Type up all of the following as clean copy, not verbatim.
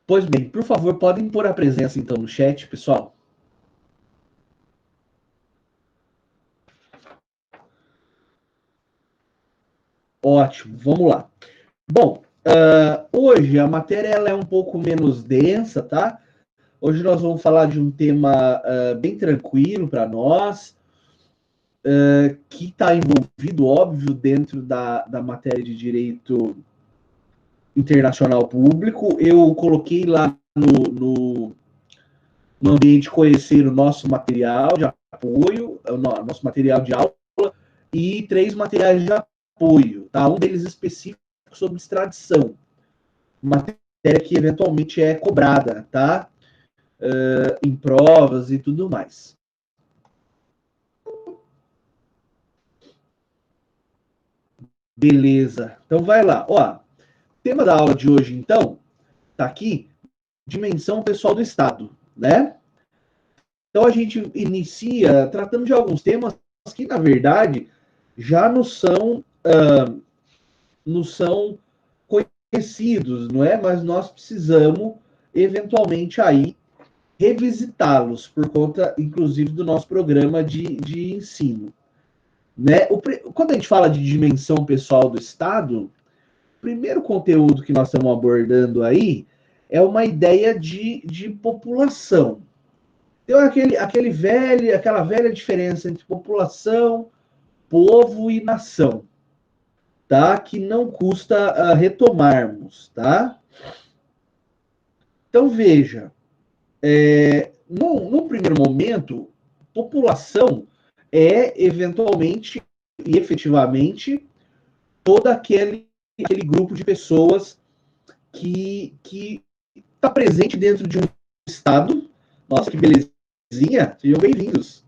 Pois bem, por favor, podem pôr a presença então no chat, pessoal. Ótimo, vamos lá. Bom, hoje a matéria ela é um pouco menos densa, tá? Hoje nós vamos falar de um tema bem tranquilo para nós, que está envolvido, óbvio, dentro da matéria de direito internacional público. Eu coloquei lá no ambiente conhecer o nosso material de apoio, o nosso material de aula, e 3 materiais de apoio, tá? Um deles específico sobre extradição, matéria que eventualmente é cobrada, tá? Em provas e tudo mais. Beleza. Então vai lá. Ó, tema da aula de hoje, então, tá aqui, dimensão pessoal do Estado, né? Então a gente inicia tratando de alguns temas que, na verdade, já nos são conhecidos, não é? Mas nós precisamos, eventualmente, aí revisitá-los, por conta, inclusive, do nosso programa de ensino. Né? Quando a gente fala de dimensão pessoal do Estado, o primeiro conteúdo que nós estamos abordando aí é uma ideia de população. Tem aquela velha diferença entre população, povo e nação, tá? Que não custa retomarmos, tá? Então veja, num primeiro momento, população é eventualmente e efetivamente todo aquele grupo de pessoas que está presente dentro de um estado. Nossa, que belezinha! Sejam bem-vindos.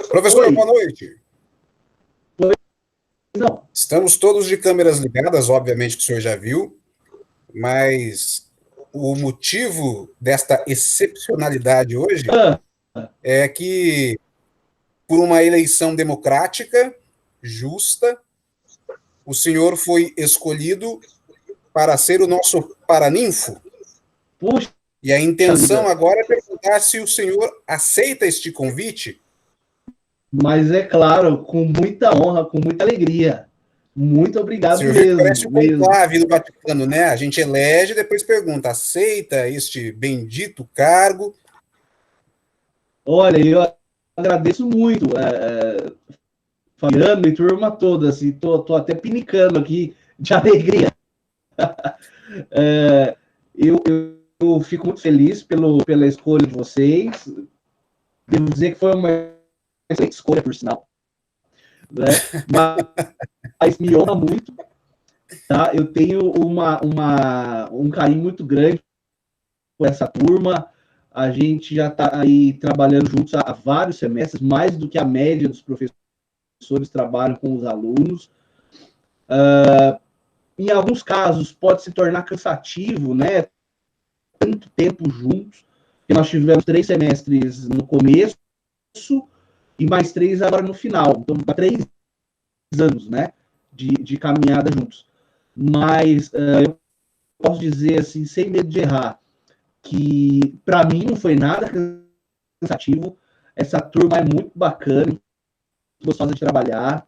Professor, Oi. boa noite. Oi. Não. Estamos todos de câmeras ligadas, obviamente que o senhor já viu, mas o motivo desta excepcionalidade hoje é que, por uma eleição democrática, justa, o senhor foi escolhido para ser o nosso paraninfo. Puxa. E a intenção agora é perguntar se o senhor aceita este convite. Mas é claro, com muita honra, com muita alegria. Muito obrigado O senhor mesmo. viu que parece um conclave do Vaticano, né? A gente elege e depois pergunta, aceita este bendito cargo? Olha, eu agradeço muito, Fabiano e turma toda, assim, tô até pinicando aqui de alegria. Eu fico muito feliz pela escolha de vocês. Devo dizer que foi uma excelente escolha, por sinal. Né? Mas me honra muito. Tá? Eu tenho um carinho muito grande por essa turma. A gente já está aí trabalhando juntos há vários semestres, mais do que a média dos professores trabalham com os alunos. Em alguns casos, pode se tornar cansativo, né? Tanto tempo juntos. Nós tivemos 3 semestres no começo e mais 3 agora no final. Então, 3 anos, né? De caminhada juntos. Mas eu posso dizer, assim, sem medo de errar, que para mim não foi nada cansativo. Essa turma é muito bacana, gostosa de trabalhar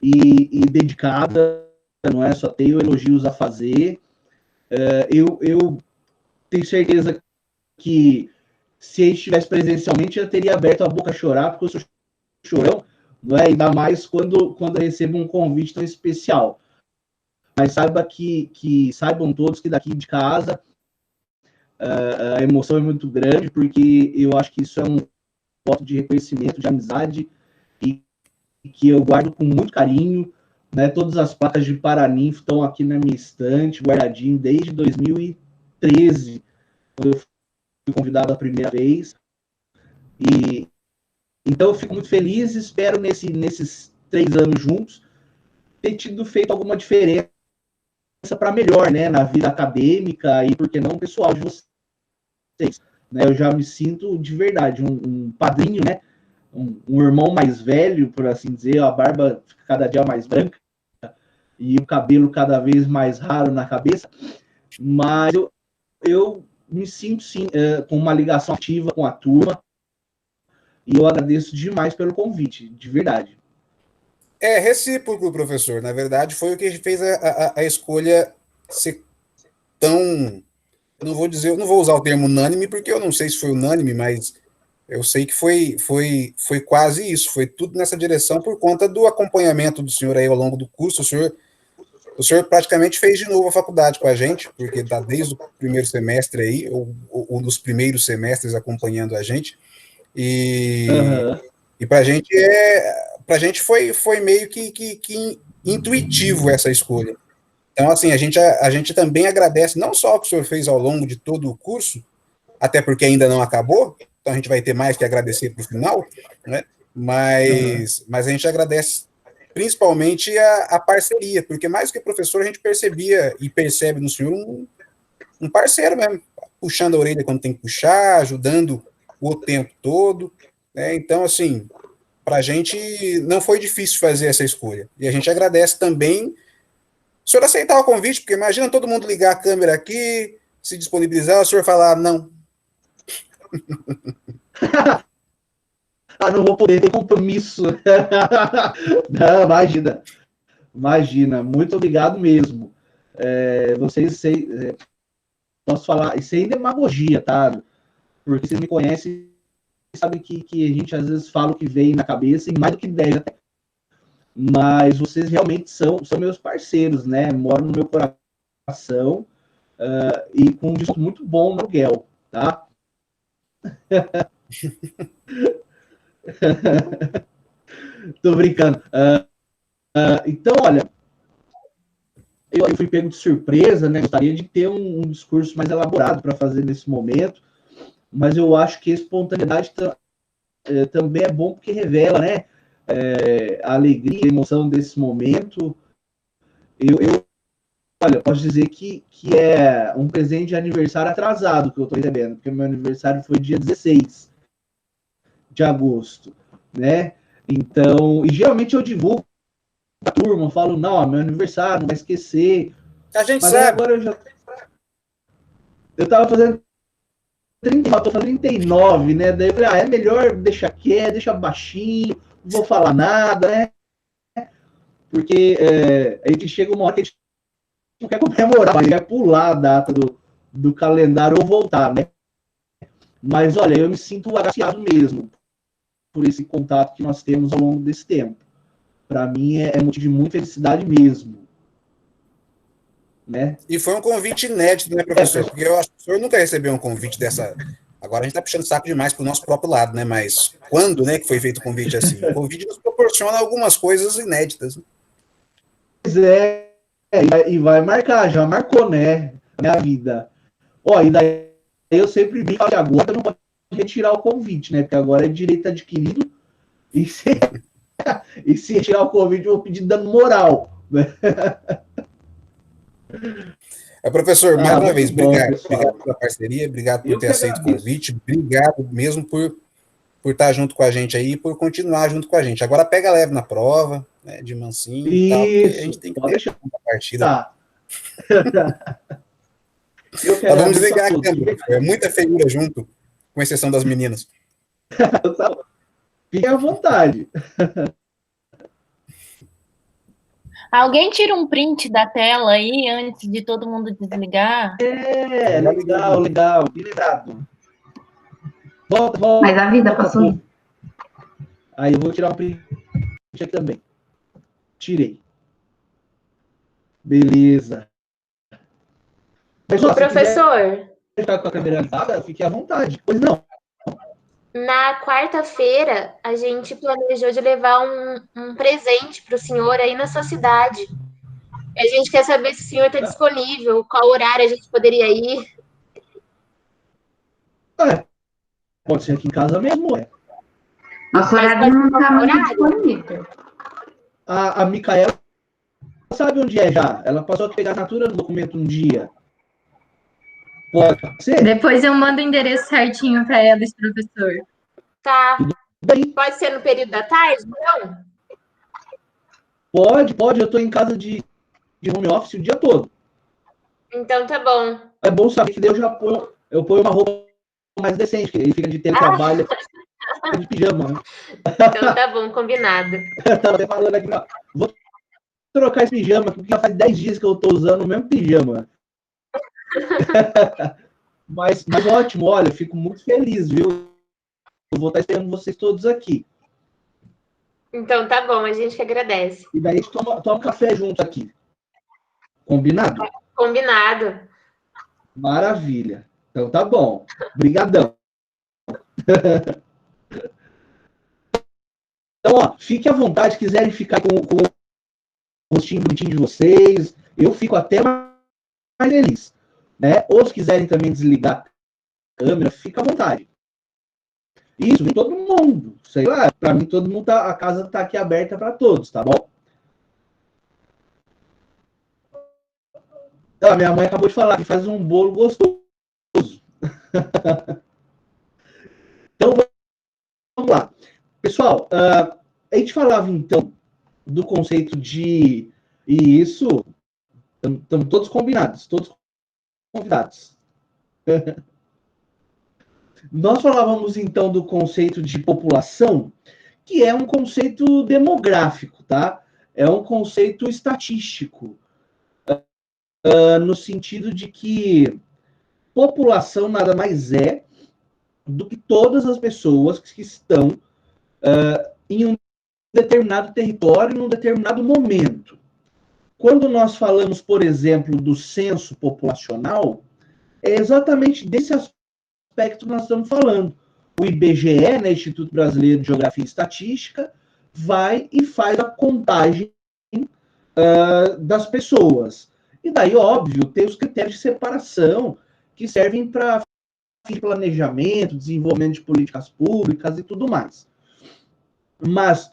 e dedicada, não é? Só tenho elogios a fazer. Eu tenho certeza que se a gente estivesse presencialmente, eu teria aberto a boca a chorar, porque eu sou chorão, não é? Ainda mais quando eu recebo um convite tão especial. Mas saibam todos que daqui de casa a emoção é muito grande, porque eu acho que isso é um voto de reconhecimento, de amizade, e que eu guardo com muito carinho. Né? Todas as placas de Paraninfo estão aqui na minha estante, guardadinho desde 2013, quando eu fui convidado a primeira vez. E então eu fico muito feliz, espero nesses 3 anos juntos ter feito alguma diferença para melhor, né, na vida acadêmica e, por que não, pessoal de vocês. Né? Eu já me sinto de verdade um padrinho, né, um irmão mais velho, por assim dizer, a barba fica cada dia mais branca, e o cabelo cada vez mais raro na cabeça, mas eu me sinto, sim, com uma ligação ativa com a turma, e eu agradeço demais pelo convite, de verdade. É recíproco, professor. Na verdade, foi o que fez a escolha ser tão. Não vou usar o termo unânime, porque eu não sei se foi unânime, mas eu sei que foi quase isso, foi tudo nessa direção por conta do acompanhamento do senhor aí ao longo do curso. O senhor praticamente fez de novo a faculdade com a gente, porque está desde o primeiro semestre aí, ou dos primeiros semestres acompanhando a gente. E, e para a gente foi meio que intuitivo essa escolha. Então, assim, a gente também agradece não só o que o senhor fez ao longo de todo o curso, até porque ainda não acabou, então a gente vai ter mais que agradecer para o final, né? Mas a gente agradece principalmente a parceria, porque mais que professor, a gente percebia e percebe no senhor um parceiro mesmo, puxando a orelha quando tem que puxar, ajudando o tempo todo, né? Então, assim, para a gente não foi difícil fazer essa escolha. E a gente agradece também o senhor aceitar o convite, porque imagina todo mundo ligar a câmera aqui, se disponibilizar, o senhor falar não. Não vou poder ter compromisso. Não, imagina. Imagina. Muito obrigado mesmo. Vocês, posso falar, sem demagogia, tá? Porque vocês me conhecem, sabem que a gente às vezes fala o que vem na cabeça e mais do que deve até. Mas vocês realmente são meus parceiros, né? Moram no meu coração e com um desconto muito bom no aluguel, tá? Tô brincando. Então, olha, eu fui pego de surpresa, né? Gostaria de ter um discurso mais elaborado para fazer nesse momento, mas eu acho que a espontaneidade também é bom porque revela, né? A alegria, a emoção desse momento. Olha, posso dizer que é um presente de aniversário atrasado que eu estou recebendo, porque meu aniversário foi dia 16 de agosto, né? Então, e geralmente eu divulgo a turma, eu falo, não, meu aniversário, não vai esquecer. A gente Mas aí sabe. agora eu tava fazendo 30, tô fazendo 39, né? Daí eu falei, é melhor deixar quieto, deixa baixinho, não vou falar nada, né? Porque a gente chega uma hora que a gente não quer comemorar, mas quer pular a data do calendário ou voltar, né? Mas olha, eu me sinto agraciado mesmo por esse contato que nós temos ao longo desse tempo. Para mim é motivo de muita felicidade mesmo, né? E foi um convite inédito, né, professor? Porque eu acho que o senhor nunca recebeu um convite dessa. Agora a gente está puxando saco demais para o nosso próprio lado, né? Mas quando, né, que foi feito o convite assim? O convite nos proporciona algumas coisas inéditas. Né? Pois e vai marcar, já marcou, né? Minha vida. Ó, e daí eu sempre vi que agora não pode retirar o convite, né? Porque agora é direito adquirido. E se, e se retirar o convite, eu vou pedir dano moral. Né? Professor, mais uma vez, Bom, obrigado. pessoal. Obrigado pela parceria, obrigado por Eu ter que aceito o agradeço. convite, obrigado mesmo por estar junto com a gente aí e por continuar junto com a gente. Agora pega leve na prova, né, de mansinho e tal, porque a gente Isso, tem que pode ter deixar. a partida. Tá. Eu que Nós vamos agradeço a desligar a todos. câmera. É muita feiura junto, com exceção das meninas. Fiquem à vontade. Alguém tira um print da tela aí antes de todo mundo desligar? Legal, legal. Lembrado. Volta. Mas a vida passou. Aí eu vou tirar um print aqui também. Tirei. Beleza. Mas, ó, professor, ficar com a câmera ligada, fique à vontade. Pois não. na quarta-feira a gente planejou de levar um presente para o senhor aí na sua cidade. A gente quer saber se o senhor está disponível, qual horário a gente poderia ir. Pode ser aqui em casa mesmo, é. Nosso horário não está muito disponível. A Micaela sabe onde é já. Ela passou a pegar a assinatura do documento um dia. Pode ser? Depois eu mando o endereço certinho para eles, professor. Tá. Pode ser no período da tarde, não? Pode. Eu estou em casa de de home office o dia todo. Então tá bom. É bom saber que eu ponho uma roupa mais decente, que ele fica de teletrabalho, fica de pijama, né? Então tá bom, combinado. Tava até falando aqui, ó, vou trocar esse pijama, porque já faz 10 dias que eu tô usando o mesmo pijama. Mas ótimo, olha, fico muito feliz, viu? Eu vou estar esperando vocês todos aqui. Então tá bom, a gente que agradece. E daí a gente toma um café junto aqui. Combinado? Combinado. Maravilha. Então tá bom. Obrigadão. Então, ó, fique à vontade, quiserem ficar com o rostinho bonitinho de vocês, eu fico até mais feliz. Né? Ou se quiserem também desligar a câmera, fica à vontade. Isso, vem todo mundo. Sei lá, para mim todo mundo a casa tá aqui aberta para todos, tá bom? Ah, minha mãe acabou de falar que faz um bolo gostoso. Então, vamos lá. Pessoal, a gente falava, então, do conceito de... E isso, estamos todos combinados, todos convidados. Nós falávamos, então, do conceito de população, que é um conceito demográfico, tá? É um conceito estatístico, no sentido de que população nada mais é do que todas as pessoas que estão em um determinado território, num determinado momento. Quando nós falamos, por exemplo, do censo populacional, é exatamente desse aspecto que nós estamos falando. O IBGE, né, Instituto Brasileiro de Geografia e Estatística, vai e faz a contagem das pessoas. E daí, óbvio, tem os critérios de separação que servem para planejamento, desenvolvimento de políticas públicas e tudo mais. Mas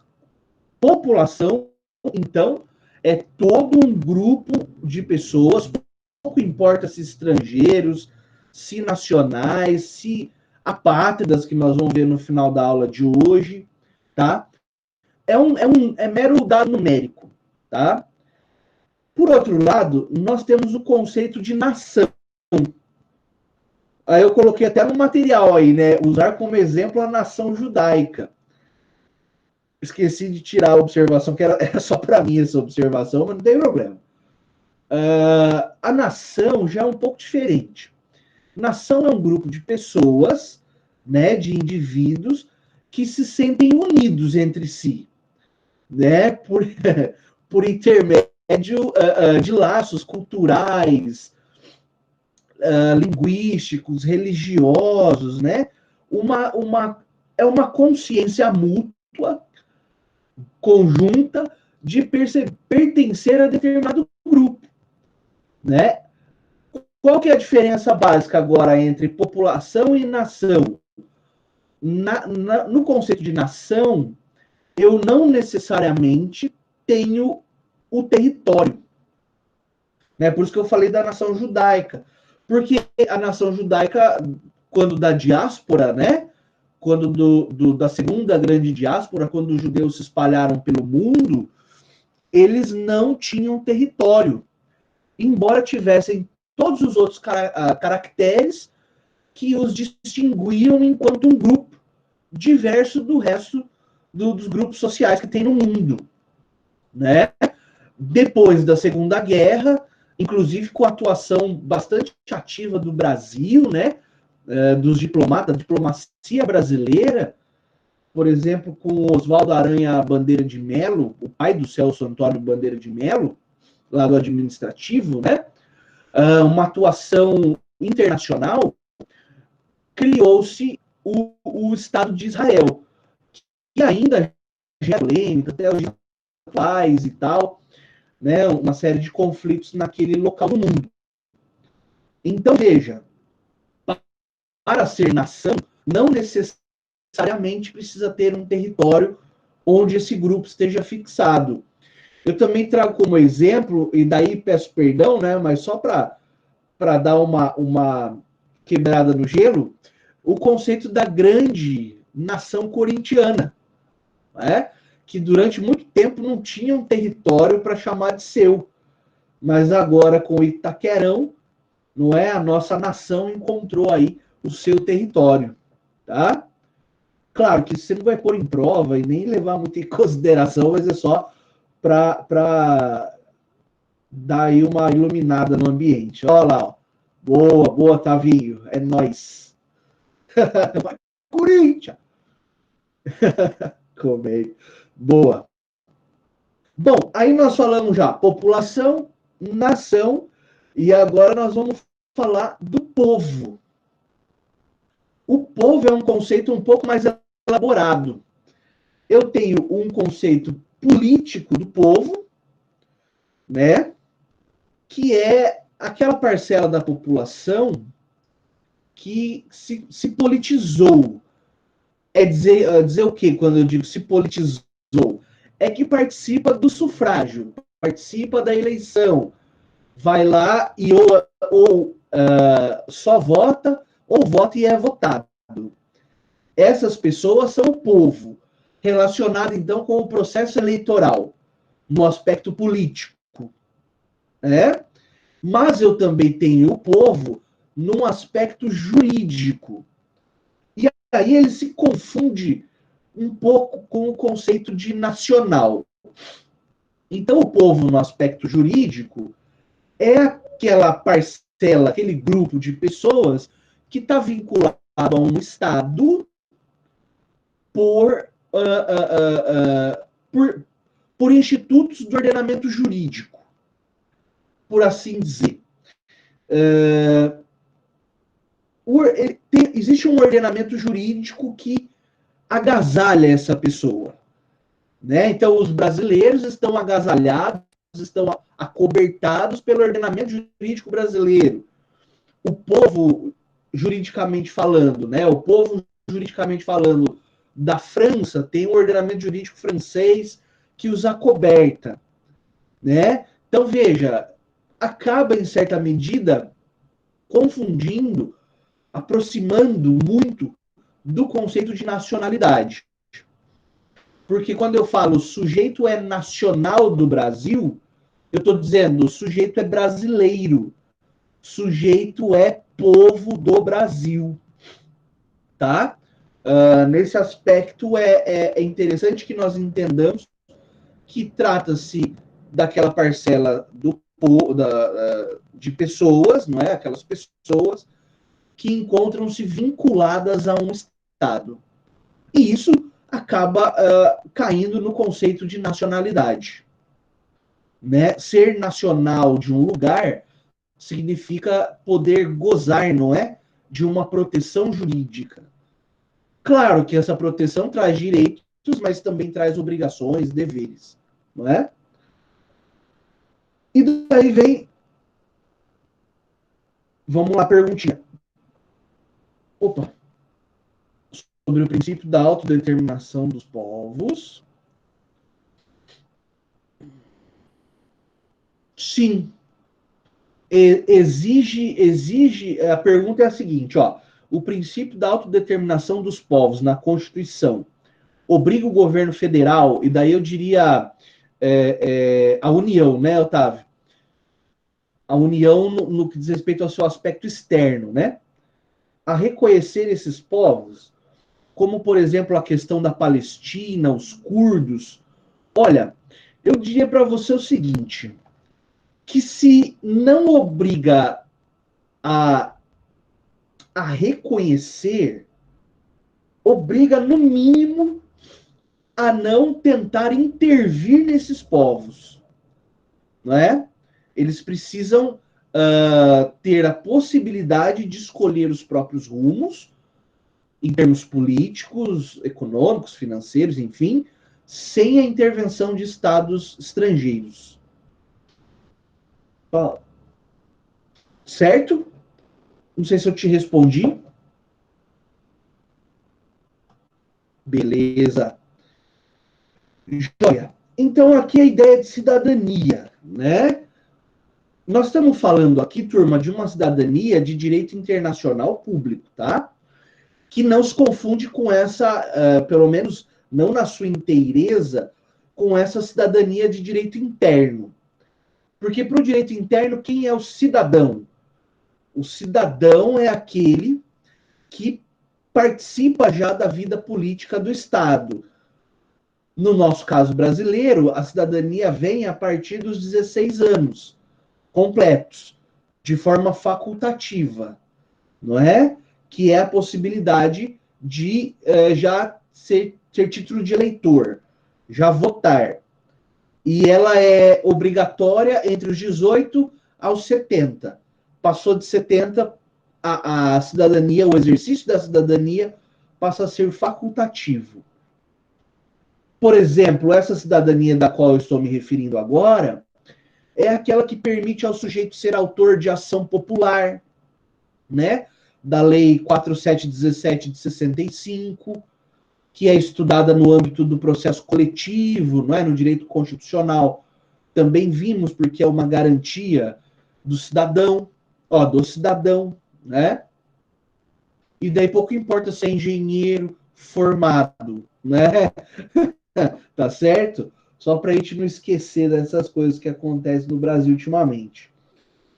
população, então, é todo um grupo de pessoas, pouco importa se estrangeiros, se nacionais, se apátridas, que nós vamos ver no final da aula de hoje, tá? É mero dado numérico, tá? Por outro lado, nós temos o conceito de nação. Aí eu coloquei até no material aí, né? Usar como exemplo a nação judaica. Esqueci de tirar a observação, que era só para mim essa observação, mas não tem problema. A nação já é um pouco diferente. Nação é um grupo de pessoas, né, de indivíduos que se sentem unidos entre si, né, por intermédio de laços culturais, linguísticos, religiosos, né? É uma consciência mútua, conjunta, de pertencer a determinado grupo, né? Qual que é a diferença básica agora entre população e nação? No conceito de nação, eu não necessariamente tenho o território. Né? Por isso que eu falei da nação judaica. Porque a nação judaica, quando da diáspora, né? Quando da segunda grande diáspora, quando os judeus se espalharam pelo mundo, eles não tinham território, embora tivessem todos os outros caracteres que os distinguiam enquanto um grupo diverso do resto dos grupos sociais que tem no mundo, né? Depois da Segunda Guerra, inclusive com a atuação bastante ativa do Brasil, né? Dos diplomatas, da diplomacia brasileira, por exemplo, com Oswaldo Aranha Bandeira de Melo, o pai do Celso Antônio Bandeira de Melo, lá do administrativo, né? Uma atuação internacional, criou-se o Estado de Israel, que ainda gera polêmica, até hoje paz e tal, né? Uma série de conflitos naquele local do mundo. Então, veja, para ser nação, não necessariamente precisa ter um território onde esse grupo esteja fixado. Eu também trago como exemplo, e daí peço perdão, né, mas só para dar uma quebrada no gelo, o conceito da grande nação corintiana, né, que durante muito tempo não tinha um território para chamar de seu. mas agora com o Itaquerão, não é? A nossa nação encontrou aí o seu território, tá? Claro que você não vai pôr em prova e nem levar muito em consideração, mas é só para dar aí uma iluminada no ambiente. Olha lá, ó. Boa, boa, Tavinho. É nóis. Corinthians! Comei. Boa. Bom, aí nós falamos já população, nação, e agora nós vamos falar do povo. O povo é um conceito um pouco mais elaborado. Eu tenho um conceito político do povo, né? Que é aquela parcela da população que se politizou. É dizer o quê quando eu digo se politizou? É que participa do sufrágio, participa da eleição, vai lá e ou só vota, ou vota e é votado. Essas pessoas são o povo, relacionado então com o processo eleitoral, no aspecto político, né? Mas eu também tenho o povo num aspecto jurídico. E aí ele se confunde um pouco com o conceito de nacional. Então, o povo, no aspecto jurídico, é aquela parcela, aquele grupo de pessoas que está vinculado a um Estado por institutos do ordenamento jurídico, por assim dizer. Existe um ordenamento jurídico que agasalha essa pessoa, né? Então, os brasileiros estão agasalhados, estão acobertados pelo ordenamento jurídico brasileiro. O povo, juridicamente falando, né? O povo, juridicamente falando, da França tem um ordenamento jurídico francês que os acoberta, né? Então, veja, acaba, em certa medida, confundindo, aproximando muito do conceito de nacionalidade. Porque quando eu falo sujeito é nacional do Brasil, eu estou dizendo sujeito é brasileiro, sujeito é povo do Brasil, tá? Nesse aspecto é interessante que nós entendamos que trata-se daquela parcela de pessoas, não é? Aquelas pessoas que encontram-se vinculadas a um Estado. E isso acaba caindo no conceito de nacionalidade, né? Ser nacional de um lugar significa poder gozar, não é? De uma proteção jurídica. Claro que essa proteção traz direitos, mas também traz obrigações, deveres, não é? E daí vem... Vamos lá, perguntinha. Opa. Sobre o princípio da autodeterminação dos povos. Sim. Exige... A pergunta é a seguinte, ó. O princípio da autodeterminação dos povos na Constituição obriga o governo federal, e daí eu diria a União, né, Otávio? A União no que diz respeito ao seu aspecto externo, né? A reconhecer esses povos, como, por exemplo, a questão da Palestina, os curdos. Olha, eu diria para você o seguinte, que se não obriga a reconhecer, obriga, no mínimo, a não tentar intervir nesses povos, não é? Eles precisam ter a possibilidade de escolher os próprios rumos, em termos políticos, econômicos, financeiros, enfim, sem a intervenção de estados estrangeiros. Certo? Não sei se eu te respondi. Beleza. Joia. Então, aqui a ideia de cidadania, né? Nós estamos falando aqui, turma, de uma cidadania de direito internacional público, tá? Que não se confunde com essa, pelo menos não na sua inteireza, com essa cidadania de direito interno. Porque para o direito interno, quem é o cidadão? O cidadão é aquele que participa já da vida política do Estado. No nosso caso brasileiro, a cidadania vem a partir dos 16 anos completos, de forma facultativa, não é? Que é a possibilidade de já ter título de eleitor, já votar. E ela é obrigatória entre os 18 aos 70. Passou de 70, a cidadania, o exercício da cidadania passa a ser facultativo. Por exemplo, essa cidadania da qual eu estou me referindo agora é aquela que permite ao sujeito ser autor de ação popular, né? Da Lei 4717 de 65, que é estudada no âmbito do processo coletivo, não é? No direito constitucional. Também vimos porque é uma garantia do cidadão, né? E daí pouco importa se é engenheiro formado, né? Tá certo? Só para a gente não esquecer dessas coisas que acontecem no Brasil ultimamente.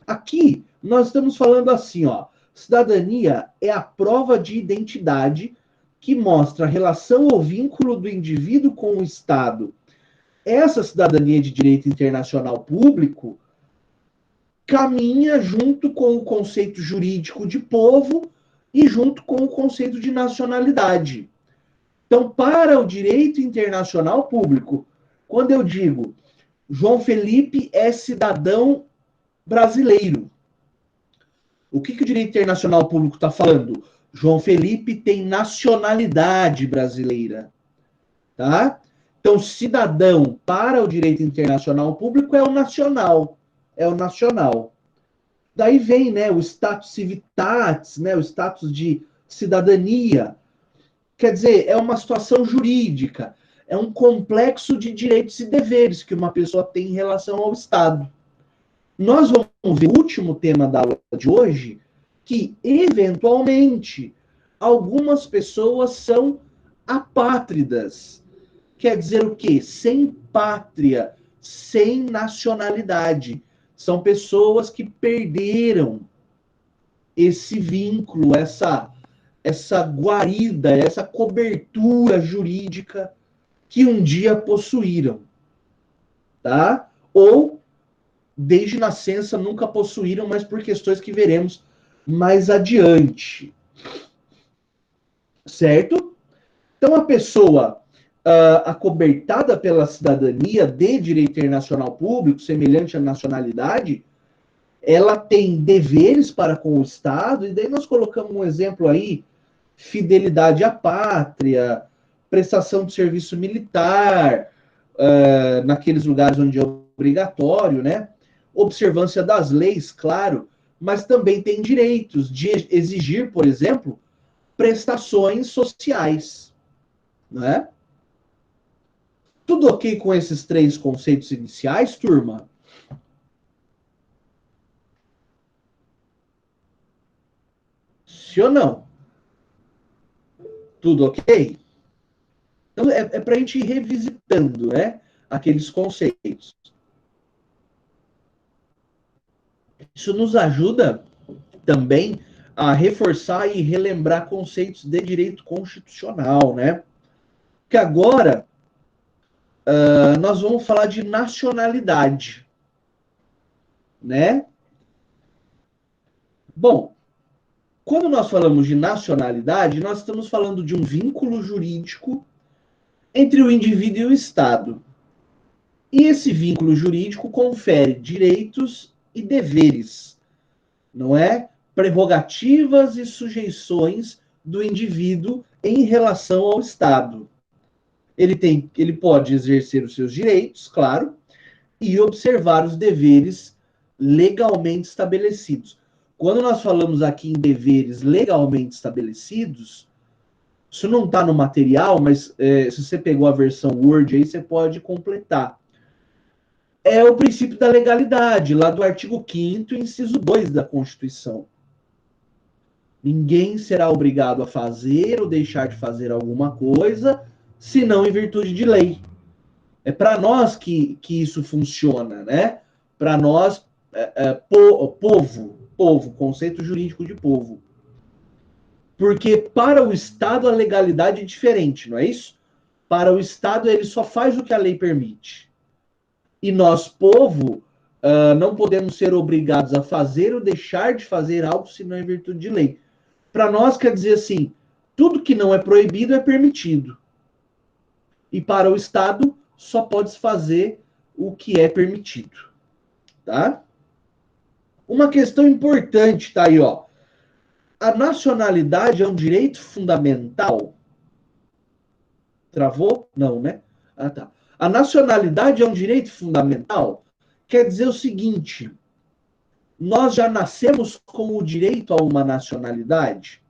Aqui, nós estamos falando assim, ó. Cidadania é a prova de identidade que mostra a relação ou vínculo do indivíduo com o Estado. Essa cidadania de direito internacional público caminha junto com o conceito jurídico de povo e junto com o conceito de nacionalidade. Então, para o direito internacional público, quando eu digo João Felipe é cidadão brasileiro, o que o direito internacional público está falando? João Felipe tem nacionalidade brasileira, tá? Então, cidadão para o direito internacional público é o nacional, Daí vem, né, o status civitatis, né, o status de cidadania. Quer dizer, é uma situação jurídica, é um complexo de direitos e deveres que uma pessoa tem em relação ao Estado. Nós vamos ver o último tema da aula de hoje, que, eventualmente, algumas pessoas são apátridas. Quer dizer o quê? Sem pátria, sem nacionalidade. São pessoas que perderam esse vínculo, essa guarida, essa cobertura jurídica que um dia possuíram, tá? Ou, desde nascença, nunca possuíram, mas por questões que veremos mais adiante. Certo? Então, a pessoa acobertada pela cidadania de direito internacional público, semelhante à nacionalidade, ela tem deveres para com o Estado, e daí nós colocamos um exemplo aí, fidelidade à pátria, prestação de serviço militar, naqueles lugares onde é obrigatório, né? Observância das leis, claro, mas também tem direitos de exigir, por exemplo, prestações sociais, né? Tudo ok com esses 3 conceitos iniciais, turma? Sim ou não? Tudo ok? Então, é para a gente ir revisitando, né, aqueles conceitos. Isso nos ajuda também a reforçar e relembrar conceitos de direito constitucional, né? Que agora nós vamos falar de nacionalidade, né? Bom, quando nós falamos de nacionalidade, nós estamos falando de um vínculo jurídico entre o indivíduo e o Estado. E esse vínculo jurídico confere direitos e deveres, não é? Prerrogativas e sujeições do indivíduo em relação ao Estado. Ele pode exercer os seus direitos, claro, e observar os deveres legalmente estabelecidos. Quando nós falamos aqui em deveres legalmente estabelecidos, isso não está no material, mas se você pegou a versão Word aí, você pode completar. É o princípio da legalidade, lá do artigo 5º, inciso 2 da Constituição. Ninguém será obrigado a fazer ou deixar de fazer alguma coisa, senão em virtude de lei. É para nós que isso funciona, né? Para nós, povo, conceito jurídico de povo. Porque para o Estado a legalidade é diferente, não é isso? Para o Estado ele só faz o que a lei permite. E nós, povo, não podemos ser obrigados a fazer ou deixar de fazer algo se não é em virtude de lei. Para nós quer dizer assim, tudo que não é proibido é permitido. E para o Estado só pode fazer o que é permitido. Tá? Uma questão importante tá aí, ó. A nacionalidade é um direito fundamental? Travou? Não, né? Ah, tá. A nacionalidade é um direito fundamental? Quer dizer o seguinte, nós já nascemos com o direito a uma nacionalidade?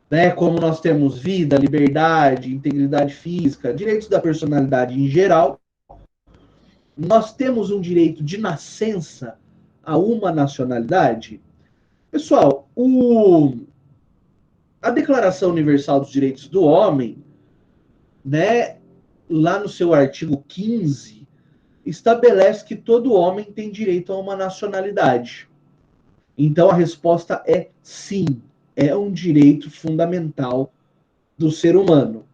Né? Como nós temos vida, liberdade, integridade física, direitos da personalidade em geral, nós temos um direito de nascença a uma nacionalidade? Pessoal, a Declaração Universal dos Direitos do Homem, né, lá no seu artigo 15, estabelece que todo homem tem direito a uma nacionalidade. Então a resposta é sim, é um direito fundamental do ser humano.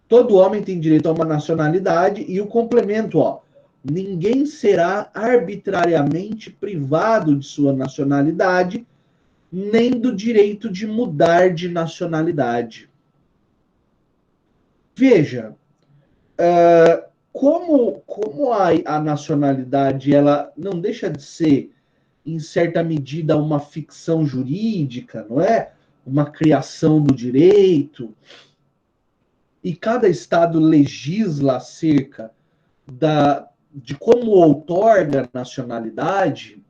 Todo homem tem direito a uma nacionalidade e o complemento, ó, ninguém será arbitrariamente privado de sua nacionalidade, nem do direito de mudar de nacionalidade. Veja, como a nacionalidade ela não deixa de ser, em certa medida, uma ficção jurídica, não é? Uma criação do direito. E cada estado legisla acerca de como outorga a nacionalidade.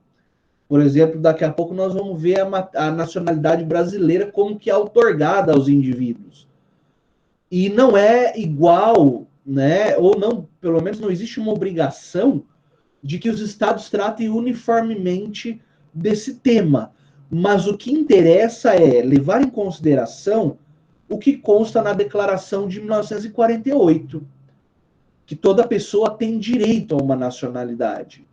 Por exemplo, daqui a pouco nós vamos ver a nacionalidade brasileira como que é outorgada aos indivíduos. E não é igual, né? Ou não, pelo menos não existe uma obrigação de que os estados tratem uniformemente desse tema. Mas o que interessa é levar em consideração o que consta na Declaração de 1948, que toda pessoa tem direito a uma nacionalidade.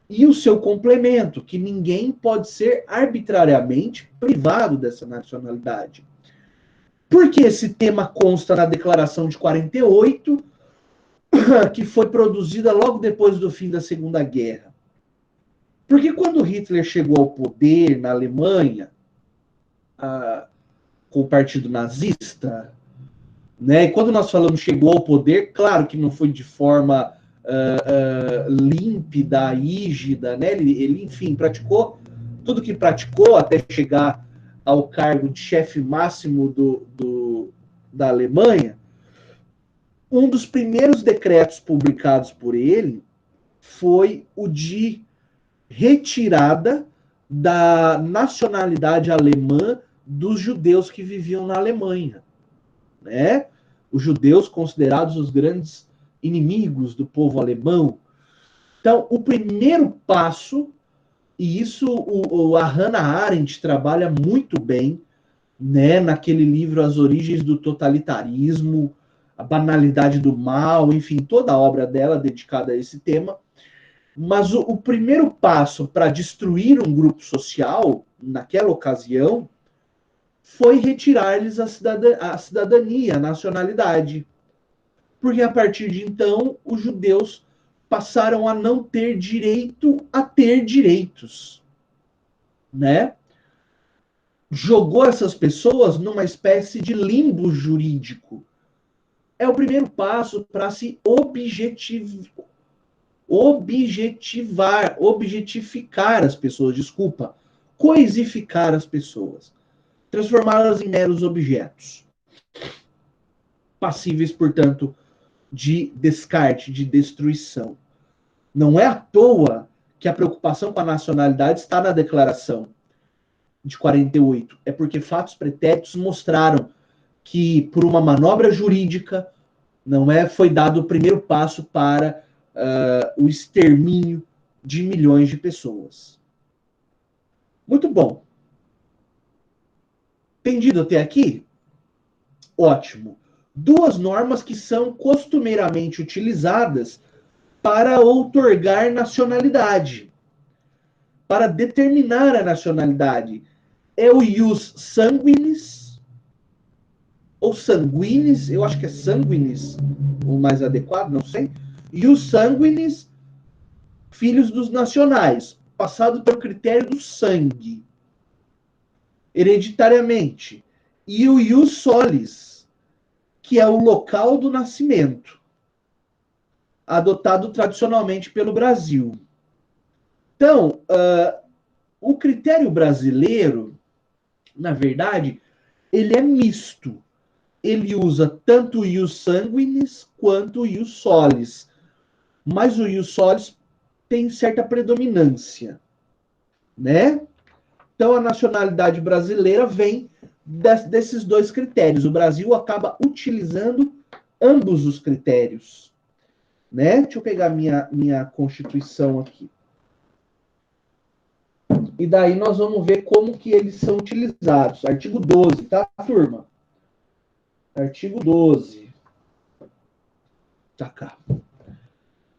E o seu complemento, que ninguém pode ser arbitrariamente privado dessa nacionalidade. Por que esse tema consta na Declaração de 48, que foi produzida logo depois do fim da Segunda Guerra? Porque quando Hitler chegou ao poder na Alemanha, com o partido nazista, né? E quando nós falamos chegou ao poder, claro que não foi de forma límpida, rígida, né? Ele, enfim, praticou tudo que praticou até chegar ao cargo de chefe máximo da Alemanha. Um dos primeiros decretos publicados por ele foi o de retirada da nacionalidade alemã dos judeus que viviam na Alemanha, né? Os judeus considerados os grandes inimigos do povo alemão. Então, o primeiro passo, e isso a Hannah Arendt trabalha muito bem, né, naquele livro As Origens do Totalitarismo, a Banalidade do Mal, enfim, toda a obra dela dedicada a esse tema. Mas o primeiro passo para destruir um grupo social, naquela ocasião, foi retirar-lhes a cidadania, a nacionalidade. Porque a partir de então, os judeus passaram a não ter direito a ter direitos, né? Jogou essas pessoas numa espécie de limbo jurídico. É o primeiro passo para se objetificar as pessoas, desculpa, coisificar as pessoas, transformá-las em meros objetos, passíveis, portanto, de descarte, de destruição. Não é à toa que a preocupação com a nacionalidade está na Declaração de 48. É porque fatos pretéritos mostraram que, por uma manobra jurídica, foi dado o primeiro passo para o extermínio de milhões de pessoas. Muito bom. Entendido até aqui? Ótimo. Duas normas que são costumeiramente utilizadas para outorgar nacionalidade, para determinar a nacionalidade. É o ius sanguinis, ou sanguinis, eu acho que é sanguinis, o mais adequado, não sei. Ius sanguinis, filhos dos nacionais, passado pelo critério do sangue, hereditariamente. E o ius solis, que é o local do nascimento, adotado tradicionalmente pelo Brasil. Então, o critério brasileiro, na verdade, ele é misto. Ele usa tanto o ius sanguinis quanto o ius solis. Mas o ius solis tem certa predominância, né? Então, a nacionalidade brasileira vem desses dois critérios. O Brasil acaba utilizando ambos os critérios, né? Deixa eu pegar minha Constituição aqui. E daí nós vamos ver como que eles são utilizados. Artigo 12, tá, turma? Artigo 12. Tá cá.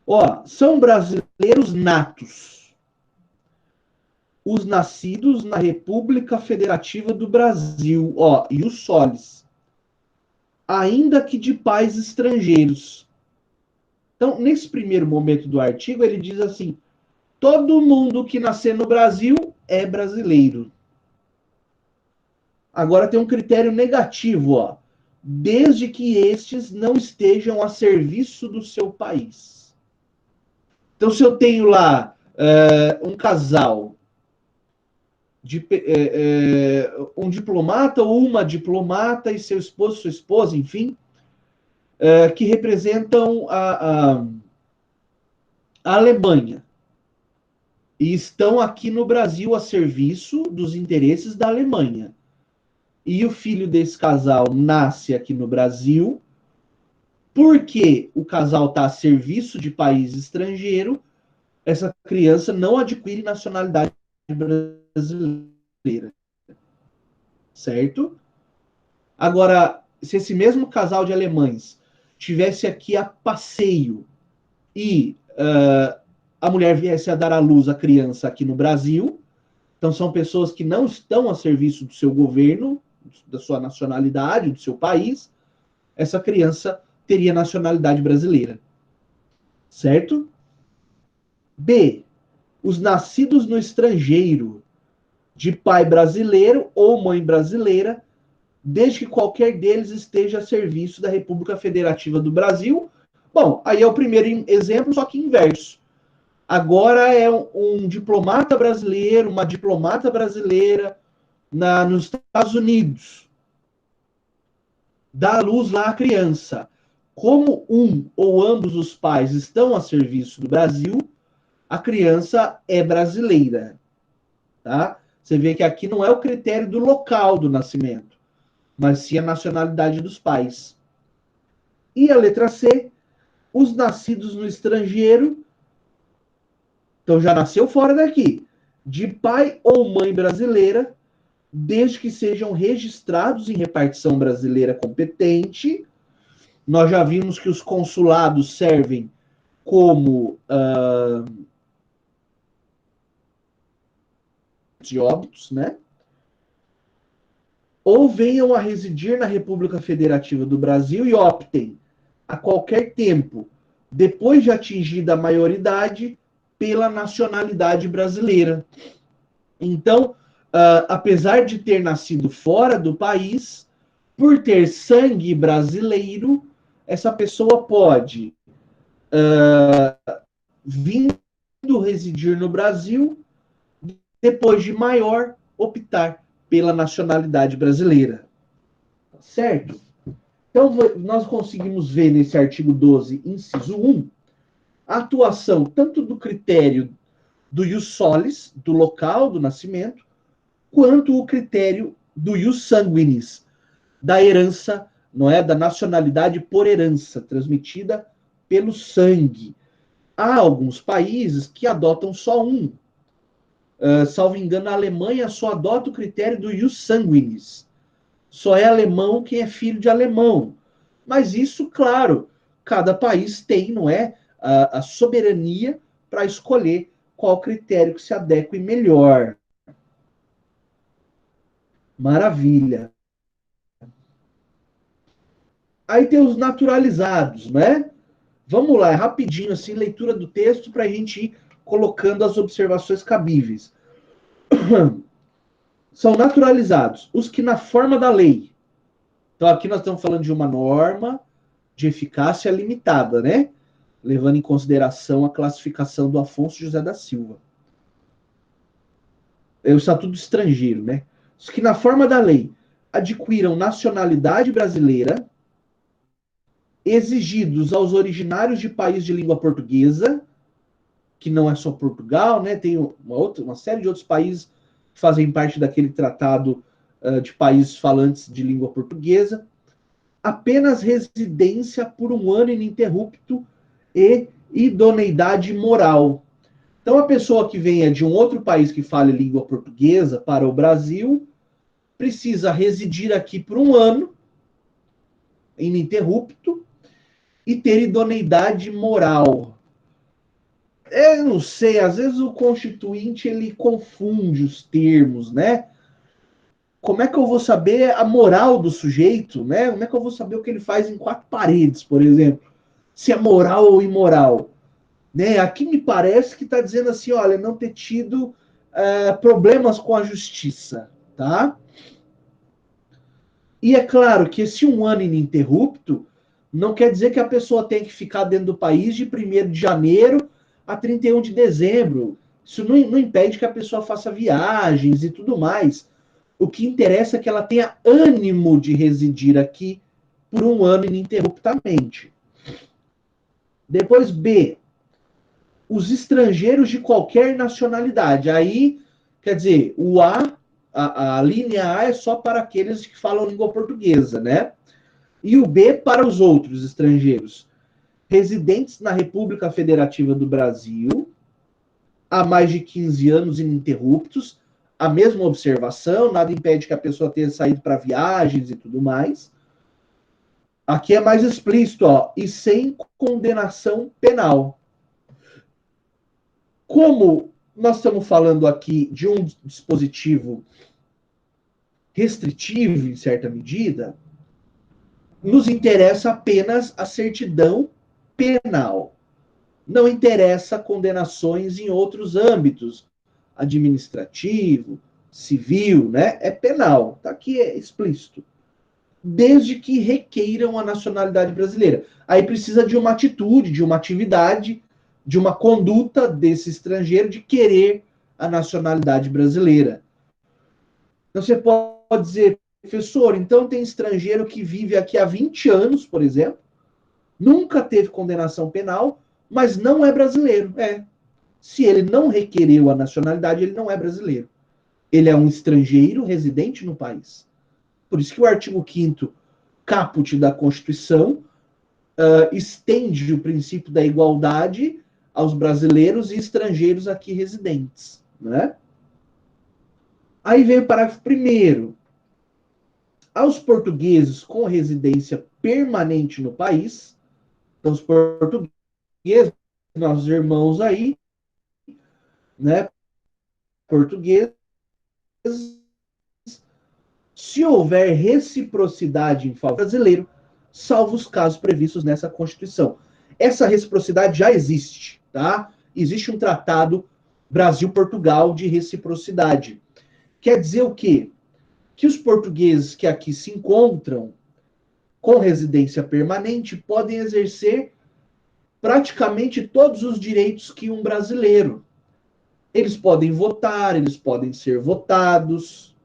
Ó, são brasileiros natos os nascidos na República Federativa do Brasil, ó, e os solis, ainda que de pais estrangeiros. Então, nesse primeiro momento do artigo, ele diz assim: todo mundo que nascer no Brasil é brasileiro. Agora tem um critério negativo, ó, desde que estes não estejam a serviço do seu país. Então, se eu tenho lá um casal, um diplomata ou uma diplomata e seu esposo, sua esposa, enfim, que representam a Alemanha e estão aqui no Brasil a serviço dos interesses da Alemanha. E o filho desse casal nasce aqui no Brasil, porque o casal está a serviço de país estrangeiro, essa criança não adquire nacionalidade brasileira. Certo? Agora, se esse mesmo casal de alemães tivesse aqui a passeio e a mulher viesse a dar à luz a criança aqui no Brasil, então são pessoas que não estão a serviço do seu governo, da sua nacionalidade, do seu país, essa criança teria nacionalidade brasileira. Certo? B. Os nascidos no estrangeiro, de pai brasileiro ou mãe brasileira, desde que qualquer deles esteja a serviço da República Federativa do Brasil. Bom, aí é o primeiro exemplo, só que inverso. Agora é um diplomata brasileiro, uma diplomata brasileira nos Estados Unidos. Dá à luz lá a criança. Como um ou ambos os pais estão a serviço do Brasil, a criança é brasileira. Tá? Você vê que aqui não é o critério do local do nascimento, mas sim a nacionalidade dos pais. E a letra C, os nascidos no estrangeiro, então já nasceu fora daqui, de pai ou mãe brasileira, desde que sejam registrados em repartição brasileira competente. Nós já vimos que os consulados servem como de óbitos, né? Ou venham a residir na República Federativa do Brasil e optem, a qualquer tempo, depois de atingida a maioridade, pela nacionalidade brasileira. Então, apesar de ter nascido fora do país, por ter sangue brasileiro, essa pessoa pode vindo residir no Brasil, depois de maior, optar pela nacionalidade brasileira. Certo? Então, nós conseguimos ver nesse artigo 12, inciso 1, a atuação tanto do critério do ius solis, do local do nascimento, quanto o critério do ius sanguinis, da herança, não é, da nacionalidade por herança, transmitida pelo sangue. Há alguns países que adotam só um. Salvo engano, a Alemanha só adota o critério do ius sanguinis. Só é alemão quem é filho de alemão. Mas isso, claro, cada país tem, não é, a soberania para escolher qual critério que se adeque melhor. Maravilha. Aí tem os naturalizados, né? Vamos lá, rapidinho, assim, leitura do texto para a gente ir colocando as observações cabíveis. São naturalizados os que na forma da lei. Então aqui nós estamos falando de uma norma de eficácia limitada, né? Levando em consideração a classificação do Afonso José da Silva. É o estatuto estrangeiro, né? Os que na forma da lei adquiram nacionalidade brasileira, exigidos aos originários de país de língua portuguesa, que não é só Portugal, né? Tem uma série de outros países que fazem parte daquele tratado de países falantes de língua portuguesa, apenas residência por 1 ano ininterrupto e idoneidade moral. Então, a pessoa que venha de um outro país que fale língua portuguesa para o Brasil precisa residir aqui por 1 ano ininterrupto e ter idoneidade moral. Eu não sei, às vezes o constituinte ele confunde os termos, né? Como é que eu vou saber a moral do sujeito, né? Como é que eu vou saber o que ele faz em 4 paredes, por exemplo? Se é moral ou imoral, né? Aqui me parece que está dizendo assim, olha, não ter tido problemas com a justiça, tá? E é claro que esse 1 ano ininterrupto não quer dizer que a pessoa tem que ficar dentro do país de 1º de janeiro a 31 de dezembro. Isso não impede que a pessoa faça viagens e tudo mais. O que interessa é que ela tenha ânimo de residir aqui por 1 ano ininterruptamente. Depois, B. Os estrangeiros de qualquer nacionalidade. Aí, quer dizer, o a linha A é só para aqueles que falam língua portuguesa, né? E o B para os outros estrangeiros. Residentes na República Federativa do Brasil, há mais de 15 anos ininterruptos, a mesma observação, nada impede que a pessoa tenha saído para viagens e tudo mais. Aqui é mais explícito, ó, e sem condenação penal. Como nós estamos falando aqui de um dispositivo restritivo, em certa medida, nos interessa apenas a certidão penal. Não interessa condenações em outros âmbitos, administrativo, civil, né? É penal. Tá aqui, é explícito. Desde que requeiram a nacionalidade brasileira. Aí precisa de uma atitude, de uma atividade, de uma conduta desse estrangeiro de querer a nacionalidade brasileira. Então você pode dizer, professor, então tem estrangeiro que vive aqui há 20 anos, por exemplo, nunca teve condenação penal, mas não é brasileiro. Se ele não requereu a nacionalidade, ele não é brasileiro. Ele é um estrangeiro residente no país. Por isso que o artigo 5º caput da Constituição estende o princípio da igualdade aos brasileiros e estrangeiros aqui residentes, né? Aí vem o parágrafo 1º. Aos portugueses com residência permanente no país, então os portugueses, nossos irmãos aí, né, portugueses, se houver reciprocidade em favor brasileiro, salvo os casos previstos nessa Constituição. Essa reciprocidade já existe, tá? Existe um tratado Brasil-Portugal de reciprocidade. Quer dizer o quê? Que os portugueses que aqui se encontram com residência permanente podem exercer praticamente todos os direitos que um brasileiro. Eles podem votar, eles podem ser votados.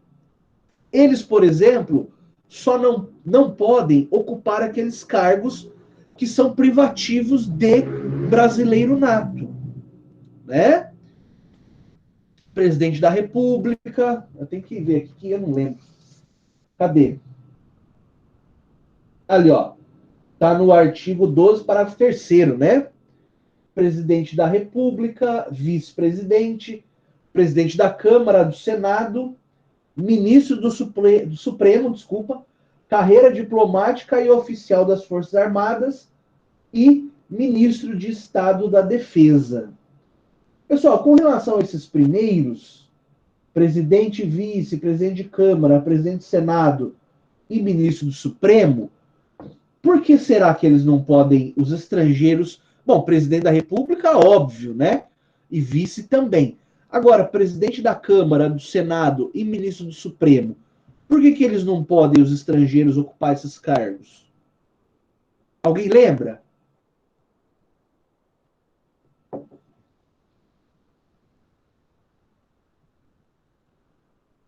Eles, por exemplo, só não podem ocupar aqueles cargos que são privativos de brasileiro nato, né? Presidente da República, eu tenho que ver aqui que eu não lembro. Cadê? Ali, ó. Tá no artigo 12, parágrafo 3º, né? Presidente da República, vice-presidente, presidente da Câmara, do Senado, ministro do Supremo, carreira diplomática e oficial das Forças Armadas e ministro de Estado da Defesa. Pessoal, com relação a esses primeiros, presidente e vice, presidente de Câmara, presidente do Senado e ministro do Supremo, por que será que eles não podem, os estrangeiros... Bom, presidente da República, óbvio, né? E vice também. Agora, presidente da Câmara, do Senado e ministro do Supremo, por que eles não podem, os estrangeiros, ocupar esses cargos? Alguém lembra?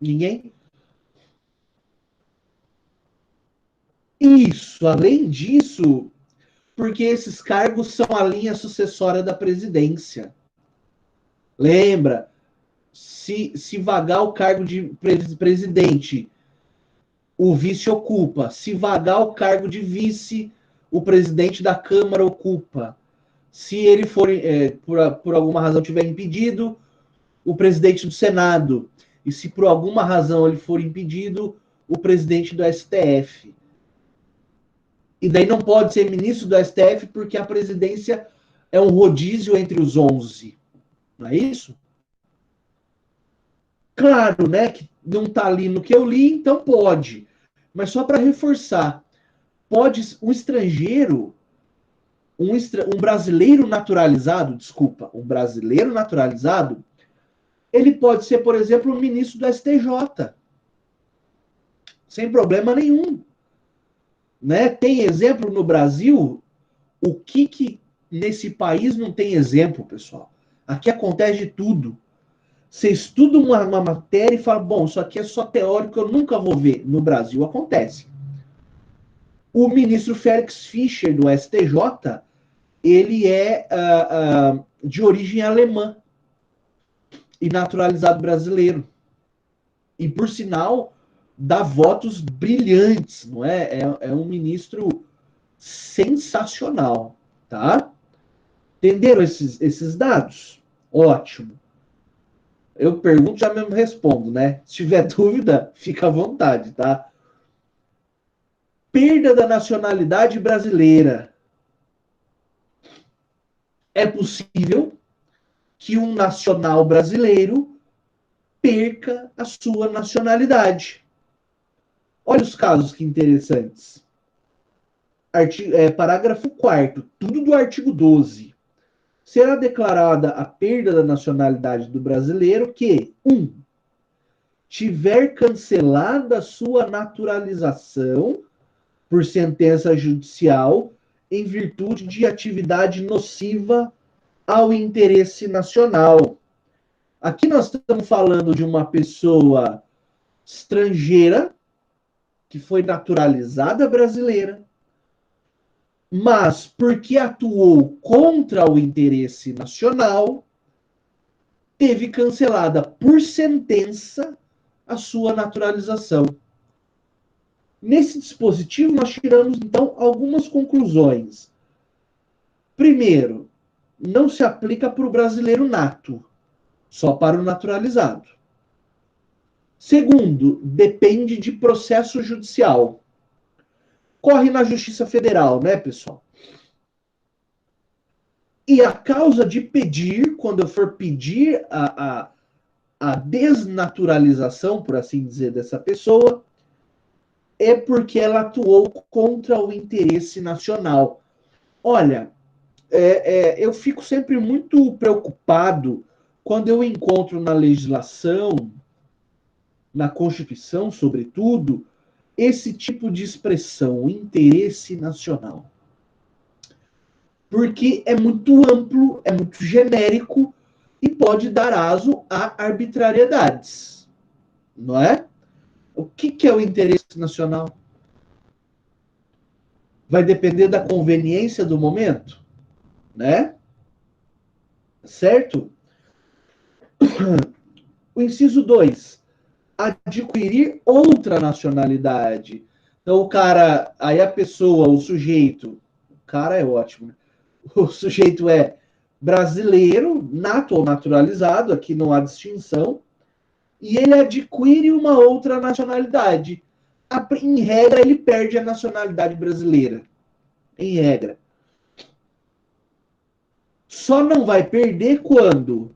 Ninguém? Isso, além disso, porque esses cargos são a linha sucessória da presidência. Lembra? Se vagar o cargo de presidente, o vice ocupa. Se vagar o cargo de vice, o presidente da Câmara ocupa. Se ele for, por alguma razão, tiver impedido, o presidente do Senado. E se por alguma razão ele for impedido, o presidente do STF. E daí não pode ser ministro do STF porque a presidência é um rodízio entre os 11. Não é isso? Claro, né, que não está ali no que eu li, então pode. Mas só para reforçar, pode um estrangeiro, um brasileiro naturalizado, um brasileiro naturalizado, ele pode ser, por exemplo, o ministro do STJ. Sem problema nenhum. Né? Tem exemplo no Brasil? O que nesse país não tem exemplo, pessoal? Aqui acontece de tudo. Você estuda uma matéria e fala, bom, isso aqui é só teórico, eu nunca vou ver. No Brasil acontece. O ministro Félix Fischer, do STJ, ele é de origem alemã e naturalizado brasileiro. E, por sinal, dá votos brilhantes, não é? É um ministro sensacional, tá? Entenderam esses dados? Ótimo. Eu pergunto, já mesmo respondo, né? Se tiver dúvida, fica à vontade, tá? Perda da nacionalidade brasileira. É possível que um nacional brasileiro perca a sua nacionalidade. Olha os casos que interessantes. Parágrafo 4º, tudo do artigo 12. Será declarada a perda da nacionalidade do brasileiro que 1. Tiver cancelada sua naturalização por sentença judicial em virtude de atividade nociva ao interesse nacional. Aqui nós estamos falando de uma pessoa estrangeira que foi naturalizada brasileira, mas porque atuou contra o interesse nacional, teve cancelada por sentença a sua naturalização. Nesse dispositivo, nós tiramos, então, algumas conclusões. Primeiro, não se aplica para o brasileiro nato, só para o naturalizado. Segundo, depende de processo judicial. Corre na Justiça Federal, né, pessoal? E a causa de pedir, quando eu for pedir a desnaturalização, por assim dizer, dessa pessoa, é porque ela atuou contra o interesse nacional. Olha, eu fico sempre muito preocupado quando eu encontro na legislação, na Constituição, sobretudo, esse tipo de expressão, interesse nacional. Porque é muito amplo, é muito genérico e pode dar aso a arbitrariedades. Não é? O que é o interesse nacional? Vai depender da conveniência do momento, né? Certo? O inciso 2. Adquirir outra nacionalidade. Então, o cara, aí a pessoa, o sujeito, o cara é ótimo, né? O sujeito é brasileiro, nato ou naturalizado, aqui não há distinção, e ele adquire uma outra nacionalidade. Em regra, ele perde a nacionalidade brasileira. Em regra. Só não vai perder quando,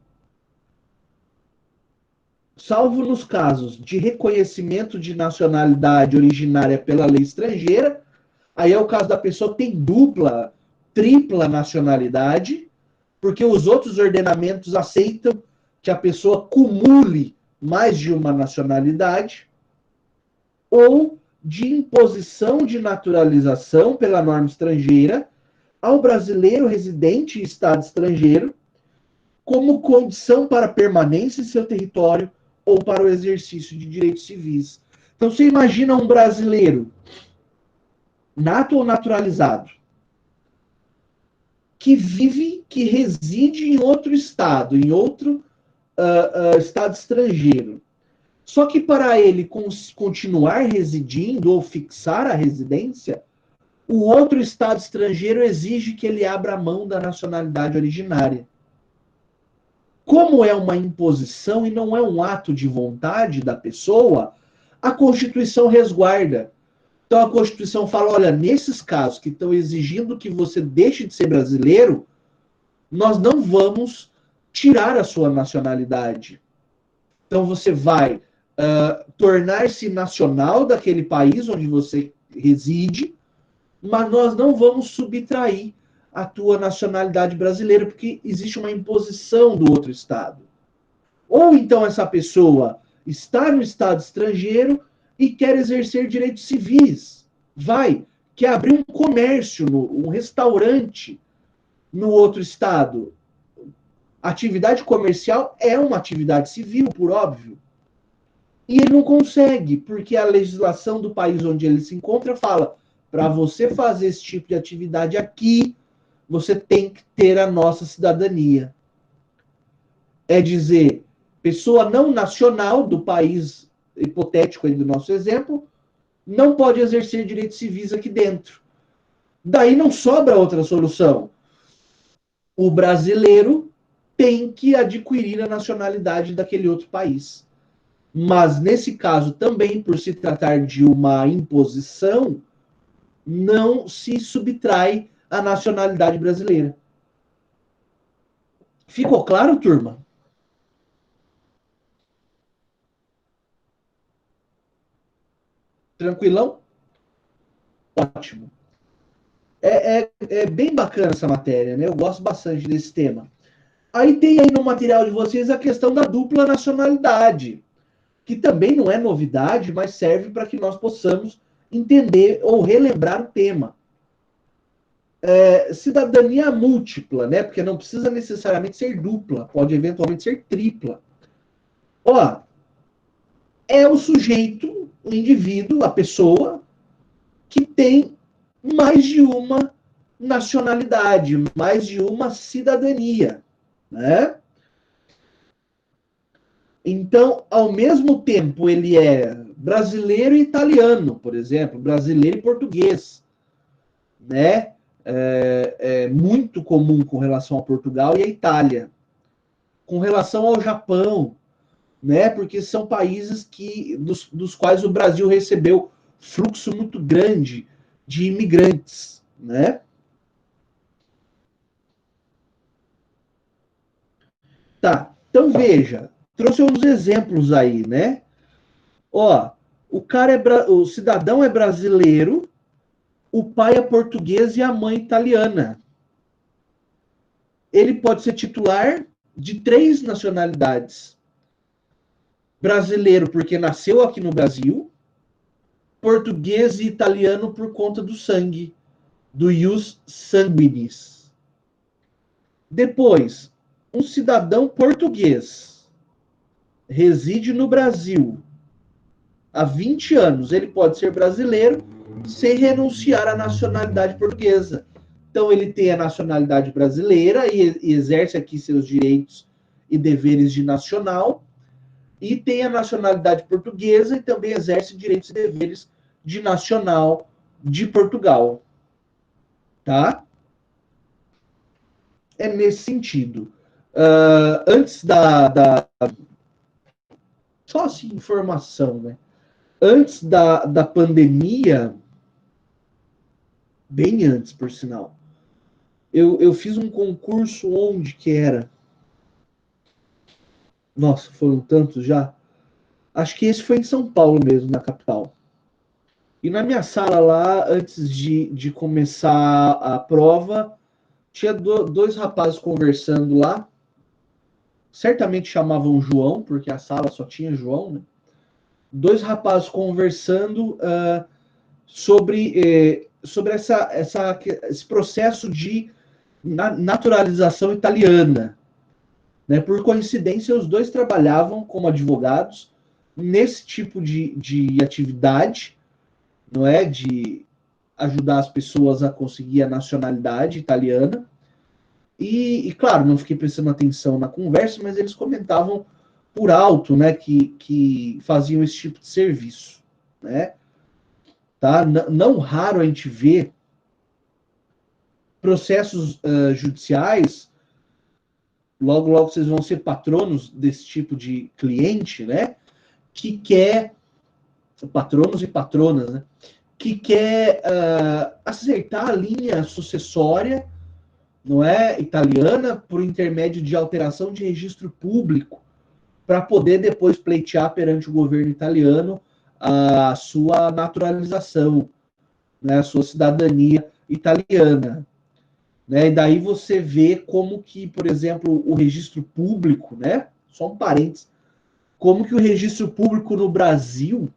salvo nos casos de reconhecimento de nacionalidade originária pela lei estrangeira, aí é o caso da pessoa que tem dupla, tripla nacionalidade, porque os outros ordenamentos aceitam que a pessoa cumule mais de uma nacionalidade, ou de imposição de naturalização pela norma estrangeira ao brasileiro residente em estado estrangeiro, como condição para permanência em seu território ou para o exercício de direitos civis. Então, você imagina um brasileiro, nato ou naturalizado, que vive, que reside em outro estado, em outro estado estrangeiro. Só que para ele continuar residindo ou fixar a residência, o outro estado estrangeiro exige que ele abra mão da nacionalidade originária. Como é uma imposição e não é um ato de vontade da pessoa, a Constituição resguarda. Então a Constituição fala, olha, nesses casos que estão exigindo que você deixe de ser brasileiro, nós não vamos tirar a sua nacionalidade. Então você vai tornar-se nacional daquele país onde você reside, mas nós não vamos subtrair a tua nacionalidade brasileira, porque existe uma imposição do outro estado. Ou então essa pessoa está no estado estrangeiro e quer exercer direitos civis. Quer abrir um comércio, um restaurante no outro estado. Atividade comercial é uma atividade civil, por óbvio. E ele não consegue, porque a legislação do país onde ele se encontra fala, para você fazer esse tipo de atividade aqui, você tem que ter a nossa cidadania. É dizer, pessoa não nacional do país hipotético aí do nosso exemplo, não pode exercer direitos civis aqui dentro. Daí não sobra outra solução. O brasileiro tem que adquirir a nacionalidade daquele outro país. Mas, nesse caso, também, por se tratar de uma imposição, não se subtrai a nacionalidade brasileira. Ficou claro, turma? Tranquilão? Ótimo. É bem bacana essa matéria, né? Eu gosto bastante desse tema. Aí tem aí no material de vocês a questão da dupla nacionalidade, que também não é novidade, mas serve para que nós possamos entender ou relembrar o tema. Cidadania múltipla, né? Porque não precisa necessariamente ser dupla, pode eventualmente ser tripla. É o sujeito, o indivíduo, a pessoa, que tem mais de uma nacionalidade, mais de uma cidadania, né? Então, ao mesmo tempo, ele é brasileiro e italiano, por exemplo, brasileiro e português, né? É muito comum com relação a Portugal e a Itália. Com relação ao Japão, né? Porque são países dos quais o Brasil recebeu fluxo muito grande de imigrantes, né? Tá, então veja, trouxe uns exemplos aí, né? O cidadão é brasileiro, o pai é português e a mãe italiana. Ele pode ser titular de 3 nacionalidades. Brasileiro porque nasceu aqui no Brasil, português e italiano por conta do sangue, do ius sanguinis. Depois, um cidadão português reside no Brasil há 20 anos. Ele pode ser brasileiro sem renunciar à nacionalidade portuguesa. Então, ele tem a nacionalidade brasileira e exerce aqui seus direitos e deveres de nacional, e tem a nacionalidade portuguesa e também exerce direitos e deveres de nacional de Portugal. Tá? É nesse sentido. Antes só assim, informação, né? Antes da pandemia, bem antes, por sinal, Eu fiz um concurso onde que era? Nossa, foram tantos já. Acho que esse foi em São Paulo mesmo, na capital. E na minha sala lá, antes de começar a prova, tinha dois rapazes conversando lá. Certamente chamavam João, porque a sala só tinha João, né? Dois rapazes conversando sobre esse processo de naturalização italiana. Né? Por coincidência, os dois trabalhavam como advogados nesse tipo de atividade, não é? De ajudar as pessoas a conseguir a nacionalidade italiana. E claro, não fiquei prestando atenção na conversa, mas eles comentavam por alto, né, que faziam esse tipo de serviço, né? Tá? Não raro a gente vê processos judiciais, logo vocês vão ser patronos desse tipo de cliente, né? Que quer, patronos e patronas, né? Que quer acertar a linha sucessória, não é, italiana, por intermédio de alteração de registro público, para poder depois pleitear perante o governo italiano a sua naturalização, né, a sua cidadania italiana. Né? E daí você vê como que, por exemplo, o registro público, né, só um parênteses, como que o registro público no Brasil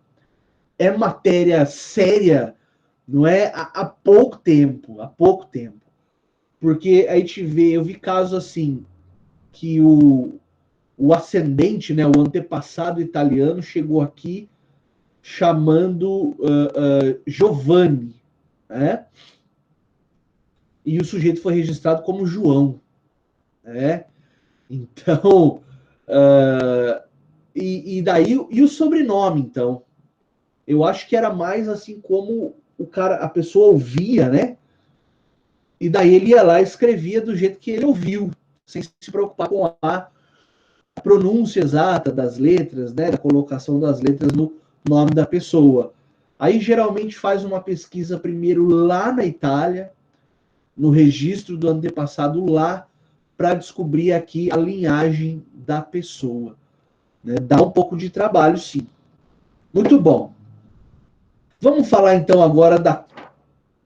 é matéria séria, não é, há pouco tempo, porque a gente vê, eu vi casos assim, que o ascendente, né, o antepassado italiano chegou aqui chamando Giovanni, né? E o sujeito foi registrado como João, né? Então, e daí, e o sobrenome, então? Eu acho que era mais assim como a pessoa ouvia, né? E daí ele ia lá e escrevia do jeito que ele ouviu, sem se preocupar com a pronúncia exata das letras, né? Da colocação das letras no nome da pessoa. Aí geralmente faz uma pesquisa primeiro lá na Itália, no registro do antepassado lá, para descobrir aqui a linhagem da pessoa. Né? Dá um pouco de trabalho, sim. Muito bom. Vamos falar então agora da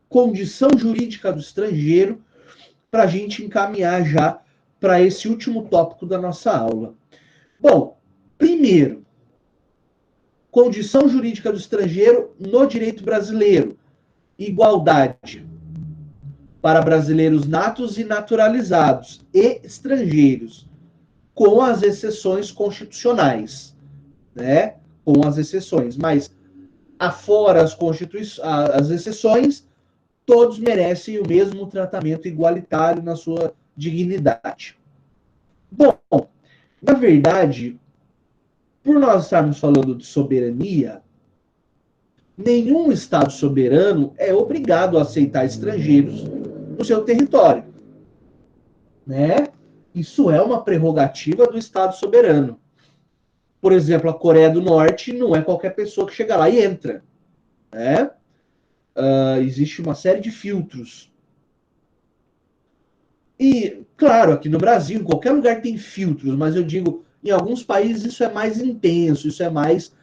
condição jurídica do estrangeiro, para a gente encaminhar já para esse último tópico da nossa aula. Bom, primeiro, condição jurídica do estrangeiro no direito brasileiro. Igualdade para brasileiros natos e naturalizados e estrangeiros, com as exceções constitucionais, né? Com as exceções, mas afora as exceções, todos merecem o mesmo tratamento igualitário na sua dignidade. Bom, na verdade, por nós estarmos falando de soberania, nenhum Estado soberano é obrigado a aceitar estrangeiros no seu território. Né? Isso é uma prerrogativa do Estado soberano. Por exemplo, a Coreia do Norte não é qualquer pessoa que chega lá e entra. Né? Existe uma série de filtros. E, claro, aqui no Brasil, em qualquer lugar tem filtros, mas eu digo, em alguns países isso é mais intenso, isso é mais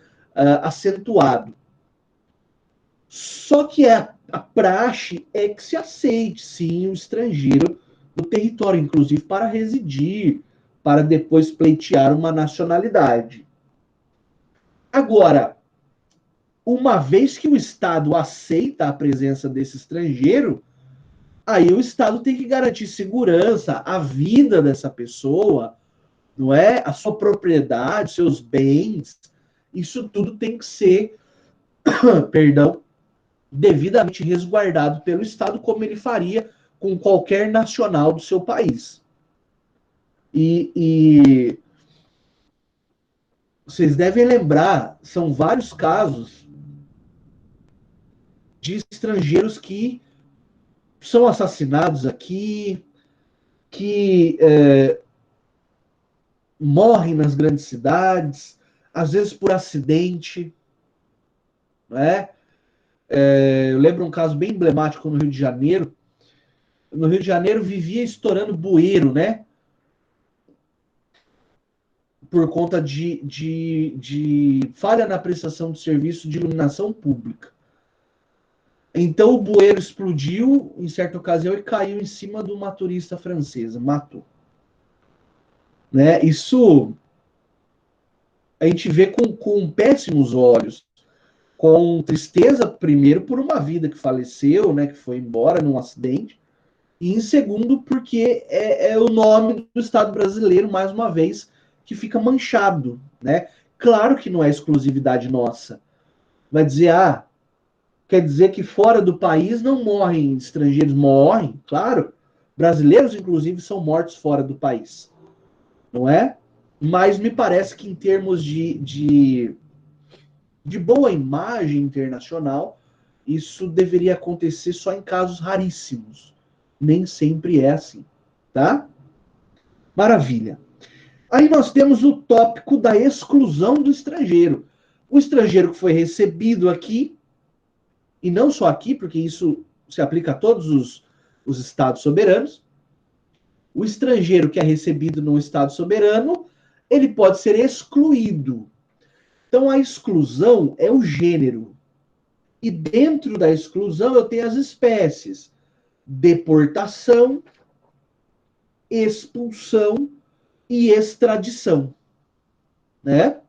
acentuado. Só que a praxe é que se aceite, sim, o estrangeiro no território, inclusive para residir, para depois pleitear uma nacionalidade. Agora, uma vez que o Estado aceita a presença desse estrangeiro, aí o Estado tem que garantir segurança, a vida dessa pessoa, não é? A sua propriedade, seus bens, isso tudo tem que ser, perdão, devidamente resguardado pelo Estado, como ele faria com qualquer nacional do seu país. E vocês devem lembrar, são vários casos de estrangeiros que são assassinados aqui, que morrem nas grandes cidades, às vezes por acidente, não é? Eu lembro um caso bem emblemático no Rio de Janeiro, no Rio de Janeiro vivia estourando bueiro, né? Por conta de falha na prestação de serviço de iluminação pública. Então o bueiro explodiu em certa ocasião e caiu em cima de uma turista francesa, matou. Né? Isso a gente vê com péssimos olhos, com tristeza, primeiro, por uma vida que faleceu, né, que foi embora num acidente, e em segundo, porque é o nome do Estado brasileiro, mais uma vez, que fica manchado. Né? Claro que não é exclusividade nossa. Vai dizer, quer dizer que fora do país não morrem estrangeiros? Morrem, claro. Brasileiros, inclusive, são mortos fora do país. Não é? Mas me parece que em termos de boa imagem internacional, isso deveria acontecer só em casos raríssimos. Nem sempre é assim. Tá? Maravilha. Aí nós temos o tópico da exclusão do estrangeiro. O estrangeiro que foi recebido aqui, e não só aqui, porque isso se aplica a todos os estados soberanos, o estrangeiro que é recebido num estado soberano, ele pode ser excluído. Então, a exclusão é o gênero. E dentro da exclusão eu tenho as espécies. Deportação, expulsão e extradição. Né?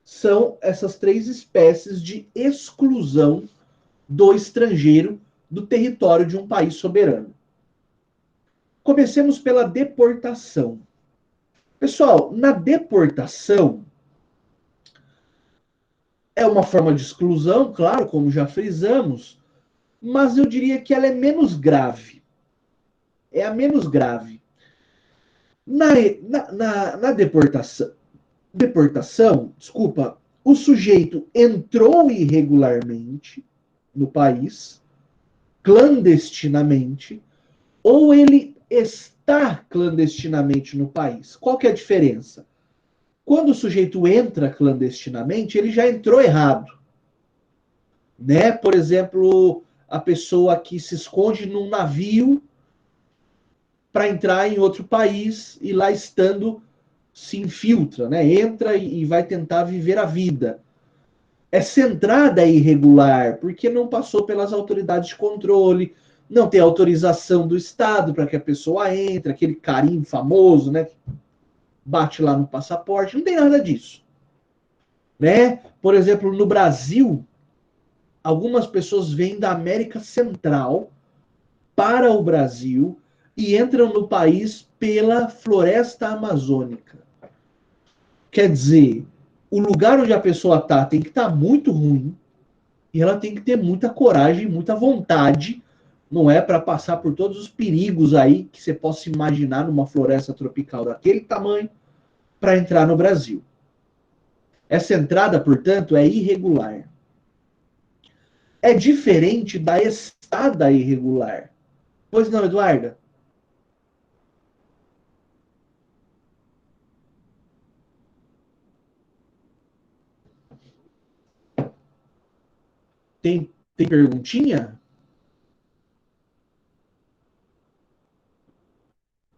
São essas três espécies de exclusão do estrangeiro do território de um país soberano. Comecemos pela deportação. Pessoal, na deportação é uma forma de exclusão, claro, como já frisamos, mas eu diria que ela é menos grave. É a menos grave. Na deportação, o sujeito entrou irregularmente no país, clandestinamente, ou ele está clandestinamente no país. Qual que é a diferença? Quando o sujeito entra clandestinamente, ele já entrou errado. Né? Por exemplo, a pessoa que se esconde num navio para entrar em outro país e lá estando se infiltra, né? Entra e vai tentar viver a vida. Essa entrada é irregular, porque não passou pelas autoridades de controle, não tem autorização do Estado para que a pessoa entre, aquele carimbo famoso, né? Bate lá no passaporte, não tem nada disso. Né? Por exemplo, no Brasil, algumas pessoas vêm da América Central para o Brasil e entram no país pela floresta amazônica. Quer dizer, o lugar onde a pessoa está tem que estar muito ruim e ela tem que ter muita coragem, muita vontade, não é, para passar por todos os perigos aí que você possa imaginar numa floresta tropical daquele tamanho para entrar no Brasil. Essa entrada, portanto, é irregular. É diferente da estada irregular. Pois não, Eduarda? Tem perguntinha?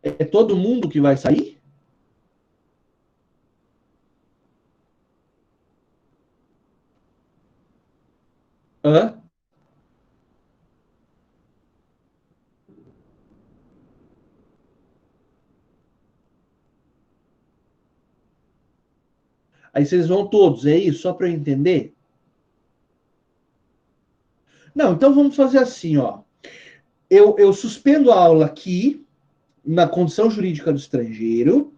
É todo mundo que vai sair? Hã? Aí vocês vão todos, é isso? Só para eu entender? Não, então vamos fazer assim, ó. Eu suspendo a aula aqui, na condição jurídica do estrangeiro,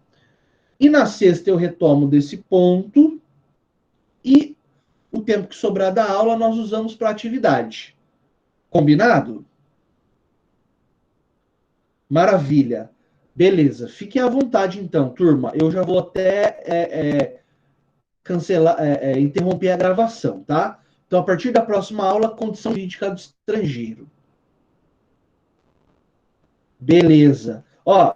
e na sexta eu retomo desse ponto, e o tempo que sobrar da aula nós usamos para atividade. Combinado? Maravilha. Beleza. Fiquem à vontade, então, turma. Eu já vou até cancelar, interromper a gravação, tá? Então, a partir da próxima aula, condição jurídica do estrangeiro. Beleza. Ó,